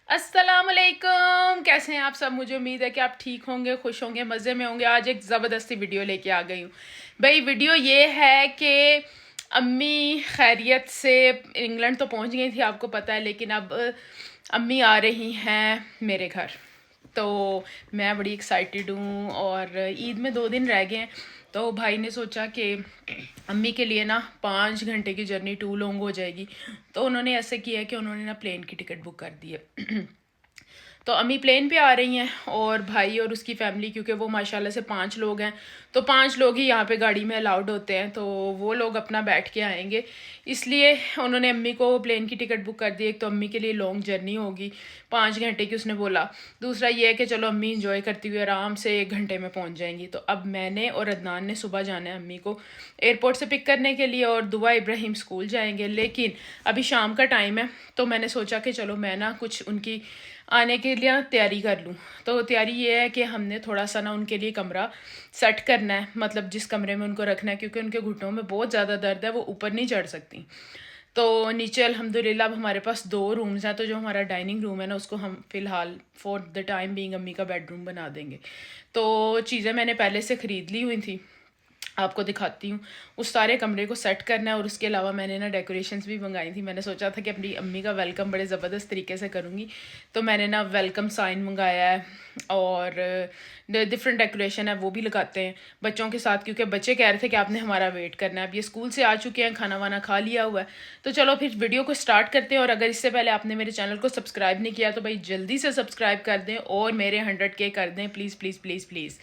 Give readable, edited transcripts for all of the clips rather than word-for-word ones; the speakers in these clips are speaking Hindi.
अस्सलामुअलैकुम, कैसे हैं आप सब। मुझे उम्मीद है कि आप ठीक होंगे, खुश होंगे, मज़े में होंगे। आज एक ज़बरदस्ती वीडियो लेके आ गई हूँ भाई। वीडियो ये है कि अम्मी खैरियत से इंग्लैंड तो पहुँच गई थी, आपको पता है, लेकिन अब अम्मी आ रही हैं मेरे घर। तो मैं बड़ी एक्साइटेड हूँ और ईद में 2 दिन रह गए हैं। तो भाई ने सोचा कि अम्मी के लिए ना 5 घंटे की जर्नी टू लॉन्ग हो जाएगी, तो उन्होंने ऐसे किया कि उन्होंने ना प्लेन की टिकट बुक कर दी है। तो अम्मी प्लेन पे आ रही हैं और भाई और उसकी फैमिली, क्योंकि वो माशाल्लाह से 5 लोग हैं, तो 5 लोग ही यहाँ पे गाड़ी में अलाउड होते हैं, तो वो लोग अपना बैठ के आएंगे। इसलिए उन्होंने अम्मी को प्लेन की टिकट बुक कर दी। एक तो अम्मी के लिए लॉन्ग जर्नी होगी 5 घंटे की, उसने बोला। दूसरा ये है कि चलो अम्मी इंजॉय करती हुई आराम से 1 घंटे में पहुँच जाएंगी। तो अब मैंने और अदनान ने सुबह जाना है अम्मी को एयरपोर्ट से पिक करने के लिए, और दुआ इब्राहिम स्कूल जाएंगे। लेकिन अभी शाम का टाइम है, तो मैंने सोचा कि चलो मैं ना कुछ उनकी आने के लिए तैयारी कर लूँ। तो तैयारी ये है कि हमने थोड़ा सा ना उनके लिए कमरा सेट करना है, मतलब जिस कमरे में उनको रखना है, क्योंकि उनके घुटनों में बहुत ज़्यादा दर्द है, वो ऊपर नहीं चढ़ सकती। तो नीचे अल्हम्दुलिल्लाह अब हमारे पास 2 रूम्स हैं, तो जो हमारा डाइनिंग रूम है ना, उसको हम फ़िलहाल फॉर द टाइम बीइंग अम्मी का बेडरूम बना देंगे। तो चीज़ें मैंने पहले से ख़रीद ली हुई थी, आपको दिखाती हूँ। उस सारे कमरे को सेट करना है, और उसके अलावा मैंने ना डेकोरेशंस भी मंगाई थी। मैंने सोचा था कि अपनी अम्मी का वेलकम बड़े ज़बरदस्त तरीके से करूँगी, तो मैंने ना वेलकम साइन मंगाया है, और डिफरेंट डेकोरेशन है वो भी लगाते हैं बच्चों के साथ, क्योंकि बच्चे कह रहे थे कि आपने हमारा वेट करना है। अब ये स्कूल से आ चुके हैं, खाना वाना खा लिया हुआ है। तो चलो फिर वीडियो को स्टार्ट करते हैं। और अगर इससे पहले आपने मेरे चैनल को सब्सक्राइब नहीं किया तो भाई जल्दी से सब्सक्राइब कर दें, और मेरे 100K कर दें please please please please.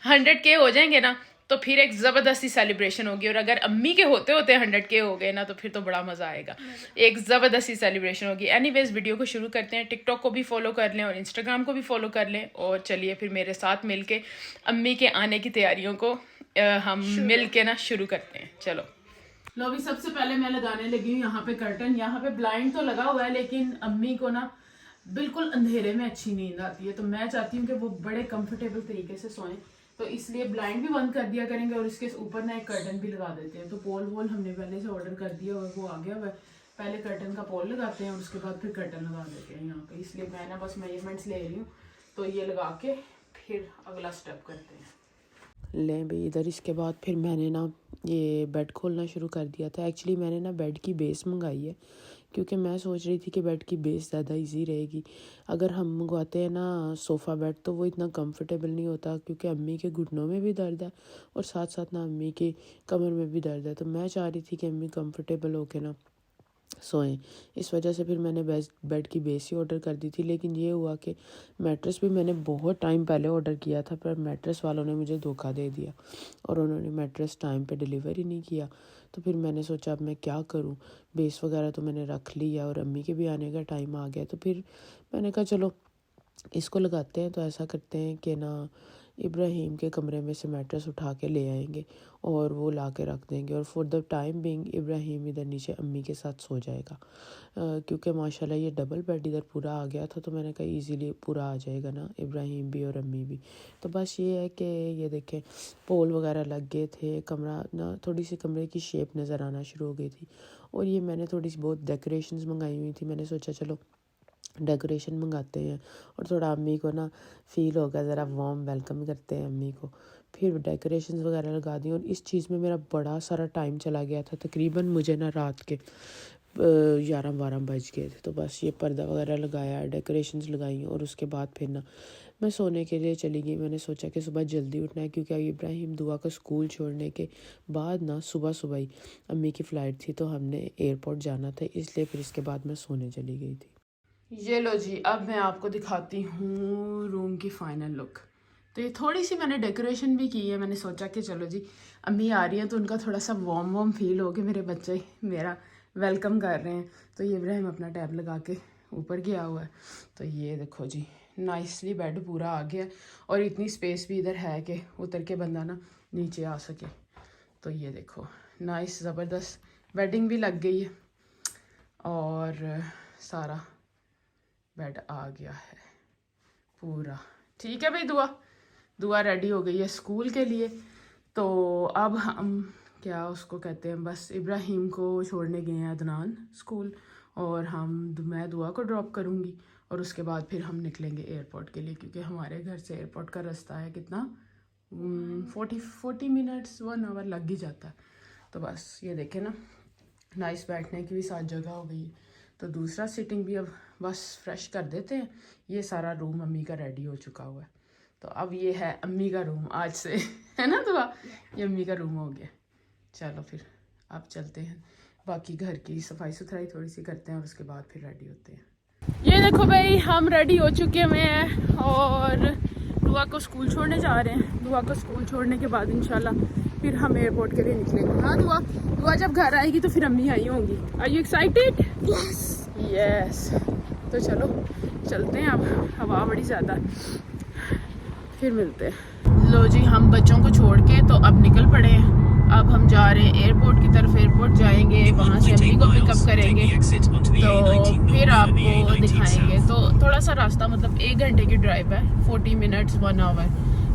100K हो जाएंगे ना, तो फिर एक ज़बरदस्ती सेलिब्रेशन होगी। और अगर अम्मी के होते होते 100K हो गए ना, तो फिर तो बड़ा मज़ा आएगा, एक ज़बरदस्ती सेलिब्रेशन होगी। एनीवेज वीडियो को शुरू करते हैं। टिकटॉक को भी फॉलो कर लें और इंस्टाग्राम को भी फॉलो कर लें, और चलिए फिर मेरे साथ मिलके अम्मी के आने की तैयारियों को हम मिल के ना शुरू करते हैं। चलो लो भी, सबसे पहले मैं लगाने लगी हूँ यहाँ पे कर्टन। यहाँ पे ब्लाइंड तो लगा हुआ है, लेकिन अम्मी को ना बिल्कुल अंधेरे में अच्छी नींद आती है, तो मैं चाहती हूँ कि वो बड़े कंफर्टेबल तरीके से सोएं। तो इसलिए ब्लाइंड भी बंद कर दिया करेंगे, और इसके ऊपर ना एक कर्टन भी लगा देते हैं। तो पोल वोल हमने पहले से ऑर्डर कर दिया और वो आ गया हुआ है। पहले कर्टन का पोल लगाते हैं और उसके बाद फिर कर्टन लगा देते हैं यहाँ पे। इसलिए मैं ना बस मेजरमेंट्स ले रही हूँ, तो ये लगा के फिर अगला स्टेप करते हैं। लें भाई इधर। इसके बाद फिर मैंने ना ये बेड खोलना शुरू कर दिया था। एक्चुअली मैंने ना बेड की बेस मंगाई है, क्योंकि मैं सोच रही थी कि बेड की बेस ज़्यादा इजी रहेगी। अगर हम मंगवाते हैं ना सोफ़ा बेड, तो वो इतना कंफर्टेबल नहीं होता, क्योंकि अम्मी के घुटनों में भी दर्द है और साथ साथ ना अम्मी के कमर में भी दर्द है। तो मैं चाह रही थी कि अम्मी कंफर्टेबल होके ना सोएं। इस वजह से फिर मैंने बेड की बेस ही ऑर्डर कर दी थी। लेकिन ये हुआ कि मैट्रेस भी मैंने बहुत टाइम पहले ऑर्डर किया था, पर मैट्रेस वालों ने मुझे धोखा दे दिया और उन्होंने मैट्रेस टाइम पे डिलीवर ही नहीं किया। तो फिर मैंने सोचा अब मैं क्या करूं, बेस वगैरह तो मैंने रख लिया और अम्मी के भी आने का टाइम आ गया। तो फिर मैंने कहा चलो इसको लगाते हैं। तो ऐसा करते हैं कि ना इब्राहिम के कमरे में से मैट्रेस उठा के ले आएंगे और वो ला के रख देंगे, और for the time being Ibrahim इधर नीचे अम्मी के साथ सो जाएगा। क्योंकि माशाल्लाह ये डबल बेड इधर पूरा आ गया था, तो मैंने कहा इजीली पूरा आ जाएगा ना, इब्राहिम भी और अम्मी भी। तो बस ये है कि ये देखें पोल वगैरह लग गए थे, कमरा ना थोड़ी सी कमरे की शेप नज़र आना शुरू हो गई थी। और ये मैंने थोड़ी सी बहुत डेकोरेशंस मंगाई हुई थी। मैंने सोचा चलो डेकोरेशन मंगाते हैं और थोड़ा अम्मी को ना फ़ील होगा, ज़रा वार्म वेलकम करते हैं अम्मी को। फिर डेकोरेशंस वगैरह लगा दी, और इस चीज़ में मेरा बड़ा सारा टाइम चला गया था। तकरीबन मुझे ना रात के 11-12 बज गए थे। तो बस ये पर्दा वगैरह लगाया, डेकोरेशंस लगाई, और उसके बाद फिर ना मैं सोने के लिए चली गई। मैंने सोचा कि सुबह जल्दी उठना है, क्योंकि इब्राहिम दुआ का स्कूल छोड़ने के बाद ना सुबह सुबह ही अम्मी की फ़्लाइट थी, तो हमने एयरपोर्ट जाना था, इसलिए फिर इसके बाद मैं सोने चली गई थी। ये लो जी, अब मैं आपको दिखाती हूँ रूम की फाइनल लुक। तो ये थोड़ी सी मैंने डेकोरेशन भी की है। मैंने सोचा कि चलो जी अम्मी आ रही हैं, तो उनका थोड़ा सा वार्म वार्म फील हो कि मेरे बच्चे मेरा वेलकम कर रहे हैं। तो ये इब्राहिम अपना टैब लगा के ऊपर गया हुआ है। तो ये देखो जी, नाइसली बेड पूरा आ गया, और इतनी स्पेस भी इधर है कि उतर के बंदा ना नीचे आ सके। तो ये देखो नाइस ज़बरदस्त बेडिंग भी लग गई है, और सारा बेड आ गया है पूरा। ठीक है भाई, दुआ रेडी हो गई है स्कूल के लिए। तो अब हम क्या उसको कहते हैं, बस इब्राहिम को छोड़ने गए हैं अदनान स्कूल, और मैं दुआ को ड्रॉप करूँगी और उसके बाद फिर हम निकलेंगे एयरपोर्ट के लिए, क्योंकि हमारे घर से एयरपोर्ट का रास्ता है कितना 40 मिनट्स 1 आवर लग ही जाता है। तो बस ये देखें ना, नाइस बैठने की भी साथ जगह हो गई। तो दूसरा सिटिंग भी अब बस फ्रेश कर देते हैं। ये सारा रूम अम्मी का रेडी हो चुका हुआ है। तो अब ये है अम्मी का रूम आज से है ना दुआ, ये अम्मी का रूम हो गया। चलो फिर अब चलते हैं, बाकी घर की सफाई सुथराई थोड़ी सी करते हैं और उसके बाद फिर रेडी होते हैं। ये देखो भाई, हम रेडी हो चुके हुए हैं और दुआ को स्कूल छोड़ने जा रहे हैं। दुआ को स्कूल छोड़ने के बाद इंशाल्लाह फिर हम एयरपोर्ट के लिए निकलेंगे। हाँ दुआ जब घर आएगी तो फिर अम्मी आई होंगी। Are you excited? यस। तो चलो चलते हैं, अब हवा बड़ी ज़्यादा, फिर मिलते हैं। लो जी, हम बच्चों को छोड़ के तो अब निकल पड़े हैं। अब हम जा रहे हैं एयरपोर्ट की तरफ। एयरपोर्ट जाएंगे, वहाँ से अम्मी को पिकअप करेंगे तो फिर आपको दिखाएंगे। तो थोड़ा सा रास्ता, मतलब 1 घंटे की ड्राइव है, 40 मिनट्स 1 आवर।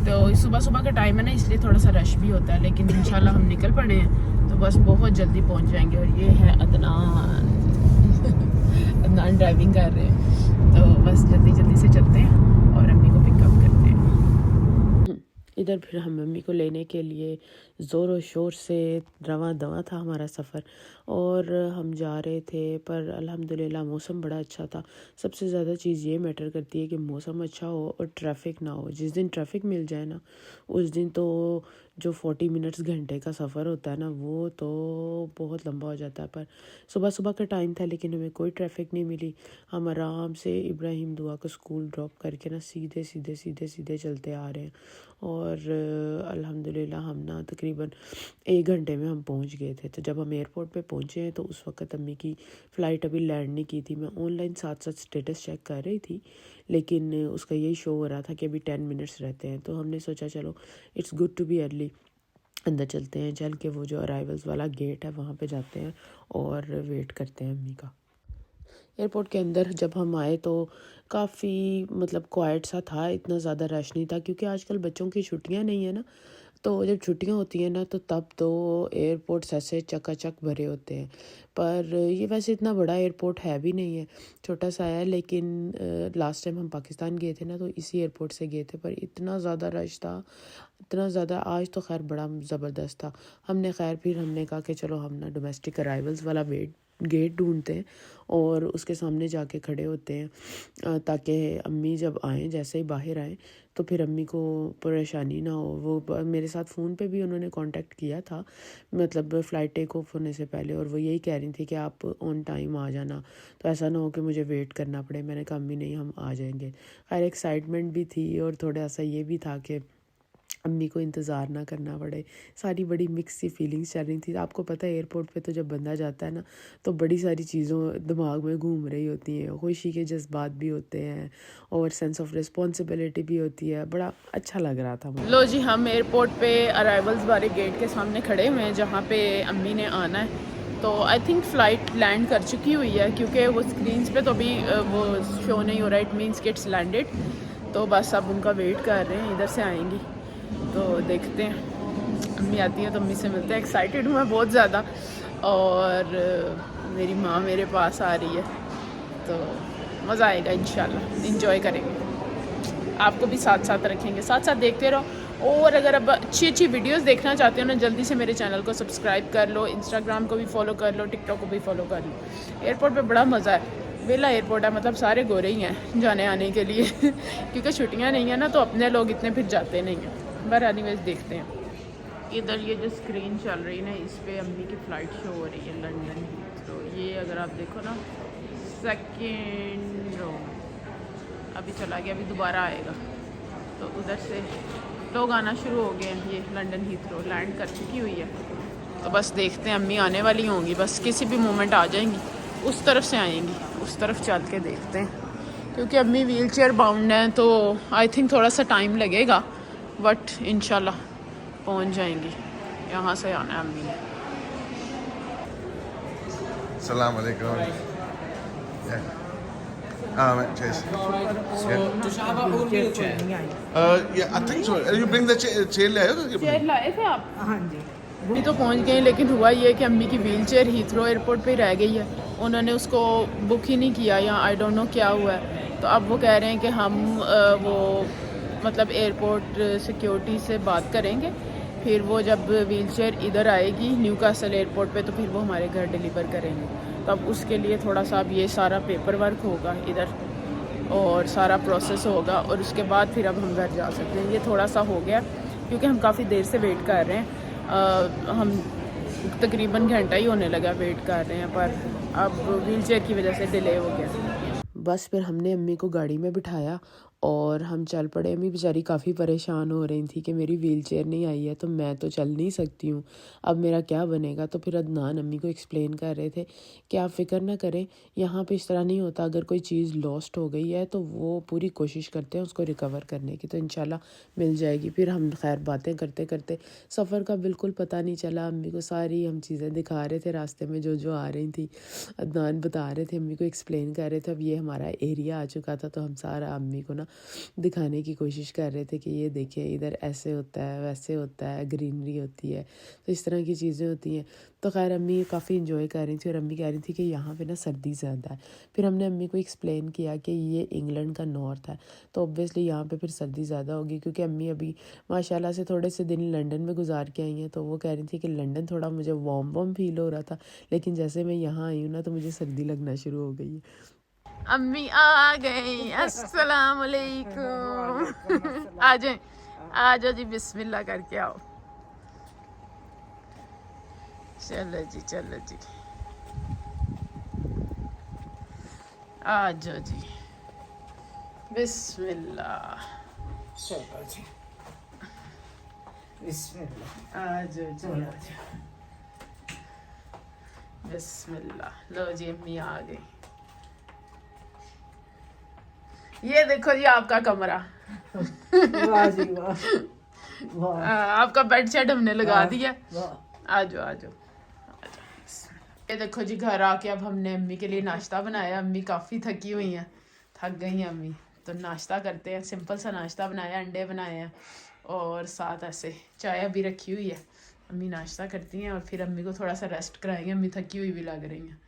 तो सुबह का टाइम है ना, इसलिए थोड़ा सा रश भी होता है, लेकिन इंशाल्लाह हम निकल पड़े हैं तो बस बहुत जल्दी पहुँच जाएंगे। और ये है अदनान अदनान ड्राइविंग कर रहे हैं, तो बस जल्दी से चलते हैं और अम्मी को पिकअप करते हैं। इधर फिर हम मम्मी को लेने के लिए ज़ोर शोर से रवां दवा था हमारा सफ़र, और हम जा रहे थे। पर अल्हम्दुलिल्लाह मौसम बड़ा अच्छा था। सबसे ज़्यादा चीज़ ये मैटर करती है कि मौसम अच्छा हो और ट्रैफिक ना हो। जिस दिन ट्रैफिक मिल जाए ना, उस दिन तो जो 40 मिनट्स घंटे का सफ़र होता है ना, वो तो बहुत लंबा हो जाता है। पर सुबह का टाइम था, लेकिन हमें कोई ट्रैफिक नहीं मिली। हम आराम से इब्राहिम दुआ को स्कूल ड्रॉप करके ना सीधे चलते आ रहे हैं। और अल्हम्दुलिल्लाह हम ना तकरीबन 1 घंटे में हम पहुंच गए थे। तो जब हम एयरपोर्ट पे पहुंचे हैं तो उस वक्त अम्मी की फ़्लाइट अभी लैंड नहीं की थी। मैं ऑनलाइन साथ स्टेटस चेक कर रही थी, लेकिन उसका यही शो हो रहा था कि अभी 10 मिनट्स रहते हैं। तो हमने सोचा चलो it's good to be early, अंदर चलते हैं। चल के वो जो अराइवल्स वाला गेट है वहाँ पे जाते हैं और वेट करते हैं अम्मी का। एयरपोर्ट के अंदर जब हम आए तो काफ़ी मतलब क्वाइट सा था, इतना ज़्यादा रश नहीं था, क्योंकि आजकल बच्चों की छुट्टियां नहीं है ना। तो जब छुट्टियां होती हैं ना तो तब तो एयरपोर्ट्स ऐसे चकाचक भरे होते हैं। पर ये वैसे इतना बड़ा एयरपोर्ट है भी नहीं है, छोटा सा है। लेकिन लास्ट टाइम हम पाकिस्तान गए थे ना तो इसी एयरपोर्ट से गए थे, पर इतना ज़्यादा रश था, इतना ज़्यादा। आज तो खैर बड़ा ज़बरदस्त था। फिर हमने कहा कि चलो हम ना डोमेस्टिक अराइवल्स वाला गेट ढूंढते हैं और उसके सामने जाके खड़े होते हैं, ताकि अम्मी जब आएँ, जैसे ही बाहर आएँ तो फिर अम्मी को परेशानी ना हो। वो मेरे साथ फ़ोन पे भी उन्होंने कांटेक्ट किया था, मतलब फ़्लाइट टेक ऑफ होने से पहले, और वो यही कह रही थी कि आप ऑन टाइम आ जाना, तो ऐसा ना हो कि मुझे वेट करना पड़े। मैंने कहा अम्मी नहीं, हम आ जाएंगे। खैर एक्साइटमेंट भी थी और थोड़ा सा ये भी था कि अम्मी को इंतज़ार ना करना पड़े। सारी बड़ी मिक्स सी फीलिंग्स चल रही थी। आपको पता है एयरपोर्ट पे तो जब बंदा जाता है ना तो बड़ी सारी चीज़ों दिमाग में घूम रही होती हैं। खुशी के जज्बात भी होते हैं और सेंस ऑफ रिस्पॉन्सिबिलिटी भी होती है। बड़ा अच्छा लग रहा था मुझे। लो जी, हम एयरपोर्ट पे अराइवल्स वाले गेट के सामने खड़े हुए हैं जहाँ पे अम्मी ने आना है। तो आई थिंक फ़्लाइट लैंड कर चुकी हुई है, क्योंकि वो स्क्रीन्स पे तो अभी वो शो नहीं हो रहा। इट मीन्स कि इट्स लैंडेड। तो बस अब उनका वेट कर रहे हैं, इधर से आएंगी तो देखते हैं। अम्मी आती है तो अम्मी से मिलते हैं। एक्साइटेड हूँ मैं बहुत ज़्यादा, और मेरी माँ मेरे पास आ रही है तो मज़ा आएगा इंशाल्लाह। इंजॉय करेंगे, आपको भी साथ रखेंगे, साथ देखते रहो। और अगर अब अच्छी वीडियोस देखना चाहते हो ना, जल्दी से मेरे चैनल को सब्सक्राइब कर लो, इंस्टाग्राम को भी फॉलो कर लो, टिकटॉक को भी फॉलो कर लो। एयरपोर्ट पे बड़ा मज़ा है, वेला एयरपोर्ट है, मतलब सारे गोरे ही हैं जाने आने के लिए क्योंकि छुट्टियां नहीं है ना, तो अपने लोग इतने फिर जाते नहीं हैं। पर एनीवेज देखते हैं। इधर ये जो स्क्रीन चल रही है ना, इस पर अम्मी की फ़्लाइट शो हो रही है लंदन। तो ये अगर आप देखो ना, सेकेंड रो अभी चला गया, अभी दोबारा आएगा। तो उधर से लोग आना शुरू हो गए हैं। ये लंदन हीथ्रो लैंड कर चुकी हुई है। तो बस देखते हैं, अम्मी आने वाली होंगी, बस किसी भी मोमेंट आ जाएंगी। उस तरफ से आएंगी, उस तरफ चल के देखते हैं, क्योंकि अम्मी व्हील चेयर बाउंड हैं तो आई थिंक थोड़ा सा टाइम लगेगा, बट इंशाल्लाह पहुंच जाएंगी। यहाँ से आना है अम्मी ने। Assalamu alaikum. Yeah. Cheers. Yeah, I think so. You bring the chair लाए हो? चेयर लाए थे आप? हाँ जी। अभी तो पहुंच गए, लेकिन हुआ ये कि अम्मी की व्हील चेयर हीथ्रो एयरपोर्ट पे रह गई है। उन्होंने उसको बुक ही नहीं किया या आई डोंट नो क्या हुआ है। तो अब वो कह रहे हैं कि हम वो मतलब एयरपोर्ट सिक्योरिटी से बात करेंगे, फिर वो जब व्हीलचेयर इधर आएगी न्यूकासल एयरपोर्ट पे तो फिर वो हमारे घर डिलीवर करेंगे। तो अब उसके लिए थोड़ा सा अब ये सारा पेपर वर्क होगा इधर और सारा प्रोसेस होगा और उसके बाद फिर अब हम घर जा सकते हैं। ये थोड़ा सा हो गया क्योंकि हम काफ़ी देर से वेट कर रहे हैं। हम तकरीबन घंटा ही होने लगा वेट कर रहे हैं, पर अब व्हीलचेयर की वजह से डिले हो गया। बस फिर हमने अम्मी को गाड़ी में बिठाया और हम चल पड़े। अम्मी बेचारी काफ़ी परेशान हो रही थी कि मेरी व्हीलचेयर नहीं आई है तो मैं तो चल नहीं सकती हूँ, अब मेरा क्या बनेगा। तो फिर अदनान अम्मी को एक्सप्लेन कर रहे थे कि आप फ़िक्र ना करें, यहाँ पे इस तरह नहीं होता। अगर कोई चीज़ लॉस्ट हो गई है तो वो पूरी कोशिश करते हैं उसको रिकवर करने की, तो इंशाल्लाह मिल जाएगी। फिर हम खैर बातें करते करते सफ़र का बिल्कुल पता नहीं चला। अम्मी को सारी हम चीज़ें दिखा रहे थे रास्ते में जो जो आ रही थी। अदनान बता रहे थे, अम्मी को एक्सप्लेन कर रहे थे। अब ये हमारा एरिया आ चुका था तो हम सारा अम्मी को ना दिखाने की कोशिश कर रहे थे कि ये देखिए इधर ऐसे होता है, वैसे होता है, ग्रीनरी होती है, तो इस तरह की चीज़ें होती हैं। तो खैर अम्मी काफ़ी इंजॉय कर रही थी और अम्मी कह रही थी कि यहाँ पे ना सर्दी ज़्यादा है। फिर हमने अम्मी को एक्सप्लेन किया कि ये इंग्लैंड का नॉर्थ है तो ऑब्वियसली यहाँ पे फिर सर्दी ज़्यादा होगी, क्योंकि अम्मी अभी माशाल्लाह से थोड़े से दिन लंदन में गुजार के आई हैं। तो वो कह रही थी कि लंदन थोड़ा मुझे वार्म फील हो रहा था, लेकिन जैसे मैं यहाँ आई हूँ ना तो मुझे सर्दी लगना शुरू हो गई है। अम्मी आ गई, अस्सलाम वालेकुम। आ जाए, आ जाओ जी, बिस्मिल्लाह करके आओ। चलो जी, चलो जी, आ जाओ जी, बिस्मिल्लाह। चलो जी, बिस्मिल्लाह। आ जाओ जी, आ जाओ, बिस्मिल्लाह। लो जी, अम्मी आ गई। ये देखो जी आपका कमरा। वाह जी वाह, वाह आपका बेड शेड हमने लगा दिया। वाह। आ जाओ, आ जाओ। ये देखो जी, घर आके अब हमने अम्मी के लिए नाश्ता बनाया। अम्मी काफ़ी थकी हुई हैं, थक गई हैं अम्मी, तो नाश्ता करते हैं। सिंपल सा नाश्ता बनाया, अंडे बनाए हैं और साथ ऐसे चाय अभी रखी हुई है। अम्मी नाश्ता करती हैं और फिर अम्मी को थोड़ा सा रेस्ट कराएंगे, अम्मी थकी हुई भी लग रही हैं।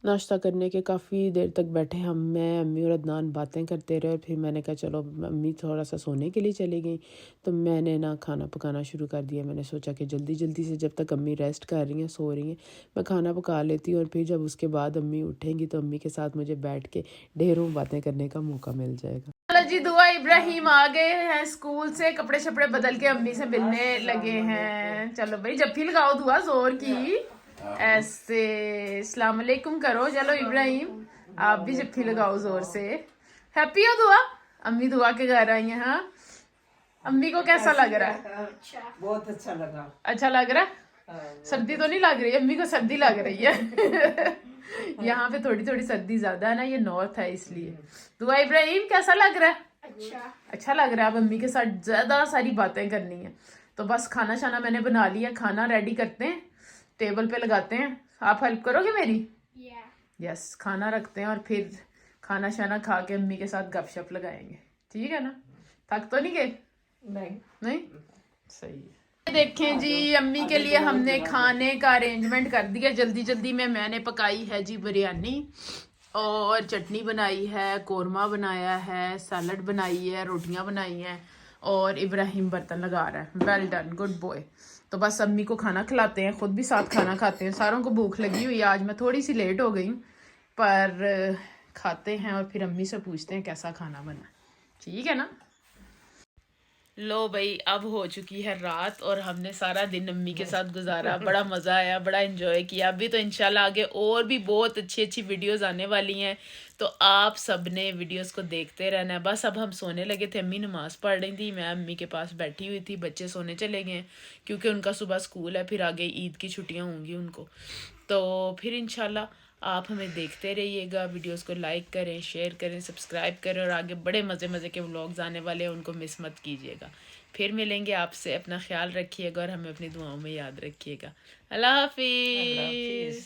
नाश्ता करने के काफ़ी देर तक बैठे हम, मैं अम्मी और अदनान बातें करते रहे। और फिर मैंने कहा चलो, अम्मी थोड़ा सा सोने के लिए चली गई तो मैंने ना खाना पकाना शुरू कर दिया। मैंने सोचा कि जल्दी जल्दी से जब तक अम्मी रेस्ट कर रही हैं, सो रही हैं, मैं खाना पका लेती हूँ और फिर जब उसके बाद अम्मी उठेंगी तो अम्मी के साथ मुझे बैठ के ढेरों बातें करने का मौका मिल जाएगा। चलो जी, दुआ इब्राहिम आ गए हैं स्कूल से, कपड़े शपड़े बदल के अम्मी से मिलने लगे हैं। चलो भाई, जफ्फी लगाओ दुआ जोर की, ऐसे अस्सलाम वालेकुम करो। चलो इब्राहिम, आप भी जफ्फी लगाओ जोर से। हैप्पी हो दुआ? अम्मी दुआ के घर आई हैं। हाँ, अम्मी को कैसा लग रहा है? बहुत अच्छा लगा। अच्छा लग रहा है? सर्दी तो नहीं लग रही? अम्मी को सर्दी लग रही है। यहाँ पे थोड़ी थोड़ी सर्दी ज्यादा है ना, ये नॉर्थ है इसलिए। दुआ इब्राहिम, कैसा लग रहा है? अच्छा लग रहा है। अब अम्मी के साथ ज्यादा सारी बातें करनी है। तो बस खाना शाना मैंने बना लिया, खाना रेडी करते हैं, टेबल पे लगाते हैं। आप हेल्प करोगे मेरी? यस, खाना रखते हैं और फिर खाना शाना खा के अम्मी के साथ गपशप लगाएंगे। ठीक है ना? थक तो नहीं गए? नहीं, सही है। देखें जी, अम्मी के लिए हमने खाने का अरेंजमेंट कर दिया जल्दी जल्दी में। मैंने पकाई है जी बिरयानी और चटनी बनाई है, कोरमा बनाया है, सैलड बनाई है, रोटियां बनाई हैं और इब्राहिम बर्तन लगा रहा है। Well done, good boy. तो बस अम्मी को खाना खिलाते हैं, खुद भी साथ खाना खाते हैं। सारों को भूख लगी हुई है। आज मैं थोड़ी सी लेट हो गई हूँ, पर खाते हैं और फिर अम्मी से पूछते हैं कैसा खाना बना। ठीक है ना? लो भाई, अब हो चुकी है रात और हमने सारा दिन अम्मी के साथ गुजारा। बड़ा मज़ा आया, बड़ा एंजॉय किया। अभी तो इंशाल्लाह आगे और भी बहुत अच्छी अच्छी वीडियोस आने वाली हैं, तो आप सब ने वीडियोस को देखते रहना है। बस अब हम सोने लगे थे, अम्मी नमाज़ पढ़ रही थी, मैं अम्मी के पास बैठी हुई थी। बच्चे सोने चले गए क्योंकि उनका सुबह स्कूल है, फिर आगे ईद की छुट्टियाँ होंगी उनको। तो फिर इंशाल्लाह आप हमें देखते रहिएगा, वीडियोस को लाइक करें, शेयर करें, सब्सक्राइब करें और आगे बड़े मज़े मज़े के व्लॉग्स आने वाले हैं, उनको मिस मत कीजिएगा। फिर मिलेंगे आपसे, अपना ख्याल रखिएगा और हमें अपनी दुआओं में याद रखिएगा। अल्लाह हाफिज़।